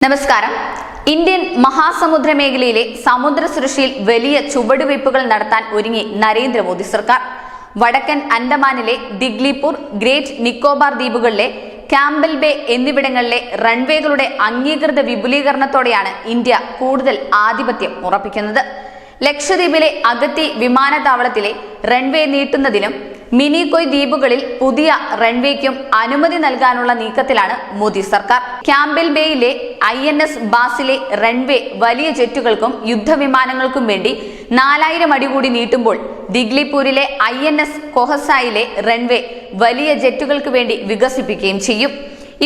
നമസ്കാരം. ഇന്ത്യൻ മഹാസമുദ്ര മേഖലയിലെ സമുദ്ര സുരക്ഷയിൽ വലിയ ചുവടുവയ്പുകൾ നടത്താൻ ഒരുങ്ങി നരേന്ദ്രമോദി സർക്കാർ. വടക്കൻ അൻഡമാനിലെ ദിഗ്ലിപൂർ, ഗ്രേറ്റ് നിക്കോബാർ ദ്വീപുകളിലെ ക്യാമ്പൽ ബേ എന്നിവിടങ്ങളിലെ റൺവേകളുടെ അംഗീകൃത വിപുലീകരണത്തോടെയാണ് ഇന്ത്യ കൂടുതൽ ആധിപത്യം ഉറപ്പിക്കുന്നത്. ലക്ഷദ്വീപിലെ അഗത്തി വിമാനത്താവളത്തിലെ റൺവേ നീട്ടുന്നതിനും മിനിക്കോയ് ദ്വീപുകളിൽ പുതിയ റൺവേക്കും അനുമതി നൽകാനുള്ള നീക്കത്തിലാണ് മോദി സർക്കാർ. ക്യാമ്പൽ ബേയിലെ INS ബാസിലെ റൺവേ വലിയ ജെറ്റുകൾക്കും യുദ്ധവിമാനങ്ങൾക്കും വേണ്ടി 4000 അടി കൂടി നീട്ടുമ്പോൾ ദിഗ്ലിപൂരിലെ INS കൊഹസായിലെ റൺവേ വലിയ ജെറ്റുകൾക്ക് വേണ്ടി വികസിപ്പിക്കുകയും ചെയ്യും.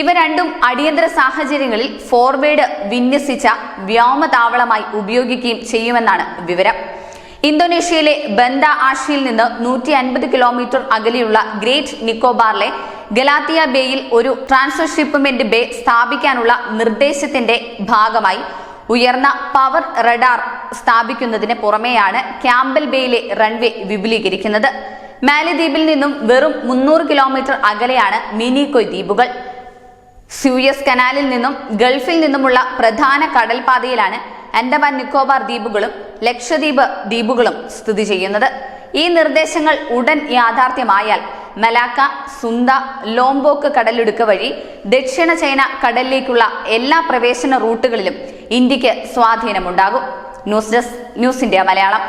ഇവ രണ്ടും അടിയന്തര സാഹചര്യങ്ങളിൽ ഫോർവേഡ് വിന്യസിച്ച വ്യോമതാവളമായി ഉപയോഗിക്കുകയും ചെയ്യുമെന്നാണ് വിവരം. ഇന്തോനേഷ്യയിലെ ബന്ദ ആഷിയിൽ നിന്ന് 150 കിലോമീറ്റർ അകലെയുള്ള ഗ്രേറ്റ് നിക്കോബാറിലെ ഗലാത്തിയ ബേയിൽ ഒരു ട്രാൻസ്ഷിപ്മെന്റ് ബേ സ്ഥാപിക്കാനുള്ള നിർദ്ദേശത്തിന്റെ ഭാഗമായി ഉയർന്ന പവർ റഡാർ സ്ഥാപിക്കുന്നതിന് പുറമെയാണ് ക്യാമ്പൽ ബേയിലെ റൺവേ വിപുലീകരിക്കുന്നത്. മാലിദ്വീപിൽ നിന്നും വെറും 300 കിലോമീറ്റർ അകലെയാണ് മിനിക്കോയ് ദ്വീപുകൾ. സൂയസ് കനാലിൽ നിന്നും ഗൾഫിൽ നിന്നുമുള്ള പ്രധാന കടൽപാതയിലാണ് ആൻഡമാൻ നിക്കോബാർ ദ്വീപുകളും ലക്ഷദ്വീപ് ദ്വീപുകളും സ്ഥിതി ചെയ്യുന്നത്. ഈ നിർദ്ദേശങ്ങൾ ഉടൻ യാഥാർത്ഥ്യമായാൽ മലാക്ക, സുന്ദ, ലോംബോക്ക് കടലിടുക്ക് വഴി ദക്ഷിണ ചൈന കടലിലേക്കുള്ള എല്ലാ പ്രവേശന റൂട്ടുകളിലും ഇന്ത്യക്ക് സ്വാധീനമുണ്ടാകും. News desk, news India Malayalam.